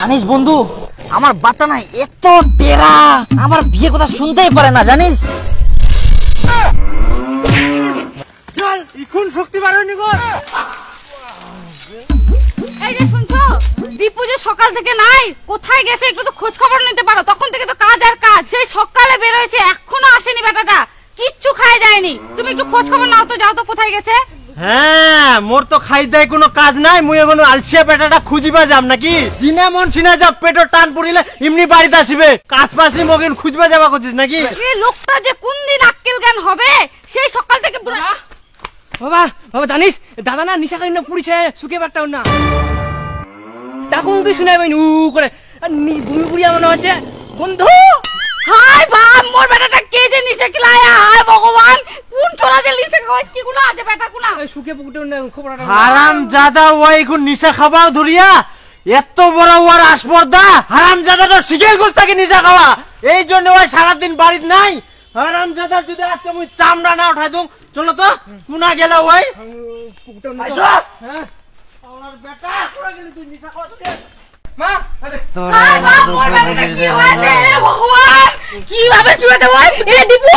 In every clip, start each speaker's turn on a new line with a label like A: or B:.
A: জানিস বন্ধু, আমার বাটা না এত টেরা, আমার বিয়ে কথা শুনতেই পারে না জানিস।
B: চল এখন শক্তি বাড়ানি গো।
C: এই যে শুনছো, দীপু যে সকাল থেকে নাই, কোথায় গেছে একটু তো খোঁজ খবর নিতে পারো। তখন থেকে তো কাজ আর কাজ, সেই সকালে বের হয়েছে এখনো আসেনি বেটাটা, কিচ্ছু খায় যায়নি। তুমি একটু খোঁজ খবর নাও তো, যাও তো কোথায় গেছে।
B: হ্যাঁ, মোর তো খাই দেয় কোনো কাজ নাই, মুই এখন আলসিয়া পেটাটা খুঁজিবা যাম নাকি? দিনে মন সিনা যাক পেটর টান পড়িলে এমনি বাড়িতে আসিবে, কাজ পাসনি মগিন খুঁজবা যাবা করছিস নাকি?
C: এই লোকটা যে কোন দিন আক্কেল জ্ঞান হবে, সেই সকাল থেকে
D: বাবা বাবা জানিস দাদা না নিশা খাই না পুড়িছে শুকে বাটটাও না ডাকুন তুই শুনে পাইনি উ করে ভূমি পুড়িয়া মনে হচ্ছে বন্ধু।
C: হাই বাপ, মোর বেটাটা কে যে নিচে কিলায়া, হায় ভগবান, কোন ছোরা যে নিচে খাওয়াই কি গুলো আছে বেটা কোনা
D: শুকে পুকুটে খবরটা
B: হারাম জাদা ওই এখন নিশা খাবাও ধরিয়া এত বড় ওর আসপর্দা। হারাম জাদা তো শিখের গোস্তাকে নিশা খাওয়া, এই জন্য ওই সারাদিন বাড়িতে নাই। হারাম জাদার যদি আজকে মুই চামড়া না উঠাই দઉં, চলো তো কুনা গেল ওই
D: পুকুটে
B: আইসো।
D: হ্যাঁ
B: আমার বেটা কোনা গেলি তুই নিশা খাওয়া তোকে
D: মা
C: হায় বাপ, মোর বেটাটা কি হয়েছে হে ভগবান, কিভাবে চুয়াতে ভাই এ দীপু।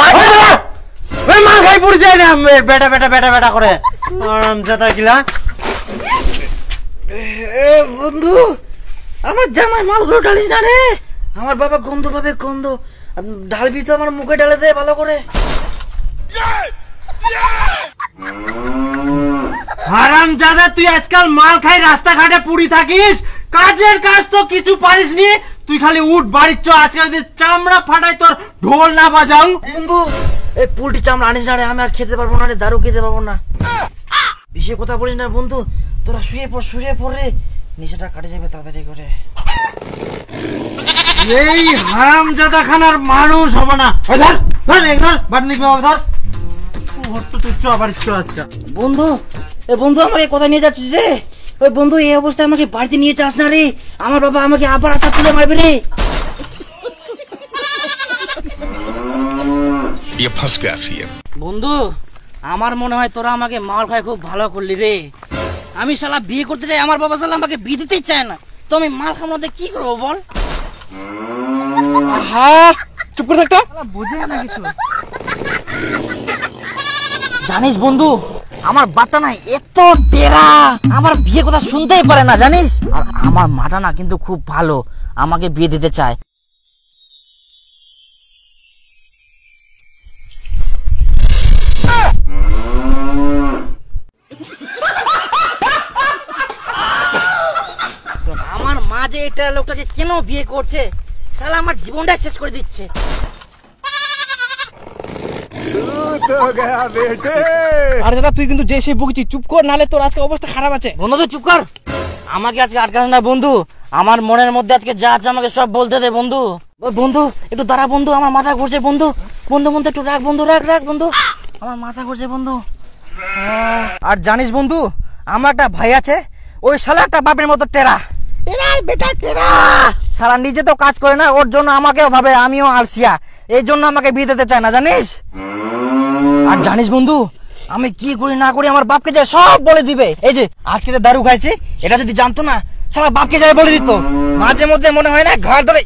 B: ওই মা খাই পড়ে যায় না বেটা বেটা বেটা বেটা করে হারাম জাদা গিলা।
A: এ বন্ধু, আমার জামাই মালগুলো ঢালিস না রে, আমার বাবা গন্ধ পাবে গন্ধ। ঢালবি তো আমার মুখে ঢালে দে ভালো করে।
B: হারাম জাদা তুই আজকাল মাল খাই রাস্তাঘাটে পুড়ি থাকিস, কাজের কাজ তো কিছু পারিস নি। তুই খালি উঠ বাড়ির চ, আজকে যদি চামড়া ফাটাই তোর ঢোল না বাজাও।
A: বন্ধু এই পোল্ট্রি চামড়া আনিস না রে, আমি আর খেতে পারবো না রে, দারু খেতে পারবো না। বেশি কথা বলিস না বন্ধু, তোরা শুয়ে পড় রে, নেশাটা কাটে যাবে তাড়াতাড়ি করে।
B: এই হারাম জাদা খানার মানুষ হবে না। ধর ধর একবার বাট নিবি বাবা, ধর হট্ট তুই চ বাড়ির চ আজকে।
A: বন্ধু এ বন্ধু, আমাকে কোথায় নিয়ে যাচ্ছিস রে? ওই বন্ধু এই অবস্থায় আমাকে বাড়িতে নিয়ে যাস না রে, আমার বাবা আমাকে আবার আচার তুলে মারবে রে। বন্ধু আমার মনে হয় তোরা আমাকে মাল খায় খুব ভালো করলি রে। আমি শালা বিয়ে করতে চাই, আমার বাবা শালা আমাকে বিয়ে দিতেই চায় না, তো আমি মাল খাওয়াতে কি করবো বল?
D: হ্যাঁ চুপ করে থাকতো
B: বুঝে না কিছু।
A: জানিস বন্ধু, আমার বাটা না এত টেরা, আমার বিয়ে কথা শুনতেই পারে না জানিস। আর আমার মাটা না কিন্তু খুব ভালো, আমাকে বিয়ে দিতে চায়। আমার মা যে এটা লোকটাকে কেন বিয়ে করছে, শালা আমার জীবনটা শেষ করে দিচ্ছে।
D: আরে দাদা তুই কিন্তু যে সে বকছিস চুপ কর, নালে তোর আজকে অবস্থা খারাপ আছে।
A: বন্ধু তুই চুপ কর, আমাকে আজকে আটকাস না বন্ধু, আমার মনের মধ্যে আজকে যা আছে আমাকে সব বলতে দে বন্ধু। বন্ধু একটু দাঁড়া বন্ধু, আমার মাথা ঘুরছে বন্ধু, বন্ধু বন্ধু একটু রাখ বন্ধু, রাখ বন্ধু, আমার মাথা ঘুরছে বন্ধু। আর জানিস বন্ধু, আমার একটা ভাই আছে, ওই শালা একটা বাপের মতো টেরা, বেটা টেরা, শালা নিজে তো কাজ করে না, ওর জন্য আমাকেও ভাবে আমিও আলসিয়া, এই জন্য আমাকে বিয়ে দিতে চায় না জানিস। আর জানিস বন্ধু, আমি কি করি না করি আমার বাপকে যায় সব বলে দিবে। এই যে আজকে যে দারু খাইছে, এটা যদি জানতো না শালা বাপকে যায় বলে দিত। মাঝে মধ্যে মনে হয় না ঘাড় ধরে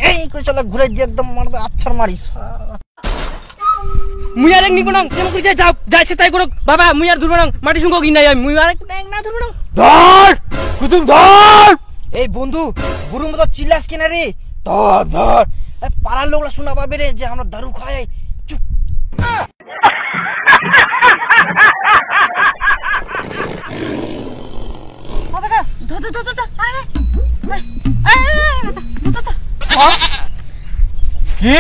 A: এই করে শালা ঘুরে দিয়ে একদম আচ্ছার মারি।
D: মুই আর এক নিব না, কেমন করে যাও যাইছে তাই করো বাবা, মুই আর ধরব না, মাটি সঙ্গ কিনাই আমি, মুই আর এক না ধরব না।
B: ধর কুতুম ধর।
A: এই বন্ধু গুরুর মতো চিল্লাস কেন রে? ধর ধর, পাড়ার লোকরা শোনা পাবে রে যে আমরা দারু খাই। চুপ।
C: বেটা ধর ধর ধর ধর, আয়
B: কি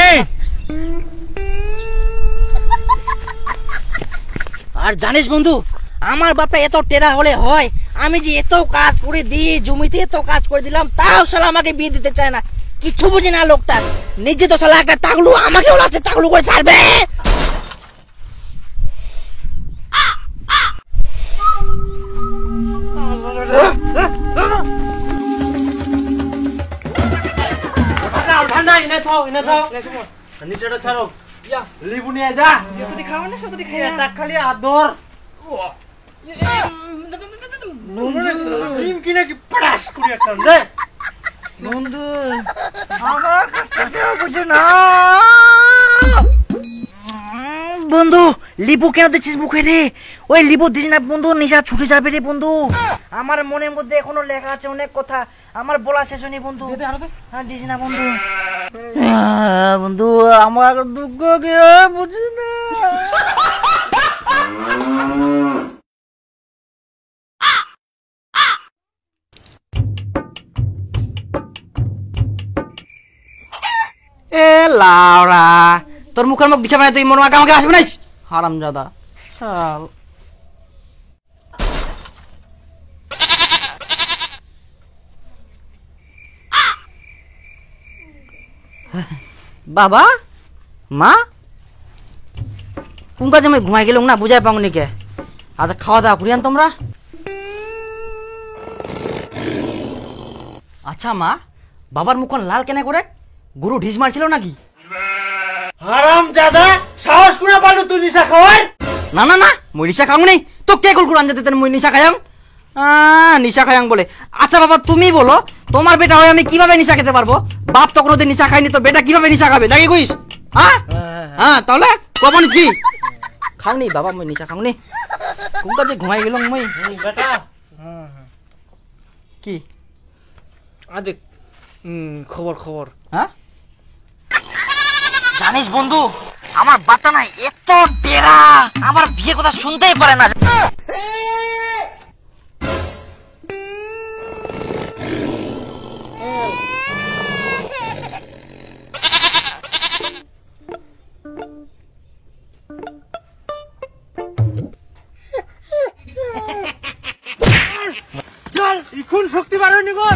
A: আর জানিস বন্ধু, আমার বাপটা এত টেরা হলে হয়, আমি যে এত কাজ করে দিই, জমিতে এত কাজ করে দিলাম, তাও শালা আমাকে বিয়ে দিতে চায় না। কিছু বুঝি না লোকটা, নিজে তো শালা একটা টাকলু, আমাকে ওলাচ্ছে টাকলু করে ছাড়বে।
B: ঠান্ডা এনে থাও নিচেটা ছাড়ো, লিবু নিয়ে যা।
D: তুই খাওয়া না সতরি খাই
B: এটা খালি আদর। কিনে কি পড়াশ করি একটা দে
A: বন্ধু আমার কষ্ট কেউ বুঝে না। বন্ধু লিবু কেন দিচ্ছিস মুখে রে? ওই লিবু দিস না বন্ধু, নিশা ছুটে যাবে রে বন্ধু। আমার মনের মধ্যে এখনো লেখা আছে অনেক কথা, আমার বলা শেষ হয়নি বন্ধু। হ্যাঁ দিস না বন্ধু। বন্ধু আমার দুঃখ কেউ বুঝে না। এ লাউরা, তোর মুখের মুখ দেখে মানে তুই মনে আমাকে আসবে না, হারামজাদা। শাল বাবা মা কোন কাজে আমি ঘুমাই গেলাম না, বুঝাই পাওনি কে? আচ্ছা খাওয়া দাওয়া করিয়ান তোমরা। আচ্ছা মা, বাবার মুখন লাল কেন করে? গুরু ঢিস মারছিল নাকি?
B: হারামজাদা সাহস করে পারলো তুই নিশা খাওয়ার?
A: না না না, মই নিশা খাও নেই তো। কে কুলকুল আনতে দেন মই নিশা খায়াং? নিশা খায়াং বলে? আচ্ছা বাবা তুমি বলো, তোমার বেটা হয়ে আমি কিভাবে নিশা খেতে পারবো? বাপ তো কোনোদিন নিশা খাইনি, তো বেটা কিভাবে নিশা খাবে নাকি কইস? হ্যাঁ তাহলে কখন কি খাওনি বাবা? মই নিশা খাওনি। কোন কাজে ঘুমাই গেলাম মই।
B: বেটা
A: কি
D: আদে খবর খবর।
A: হ্যাঁ জানিস বন্ধু, আমার বাচ্চা না এত টেরা, আমার বিয়ে কথা শুনতেই পারে না।
B: চল এখন শক্তি বাড়ানি কর।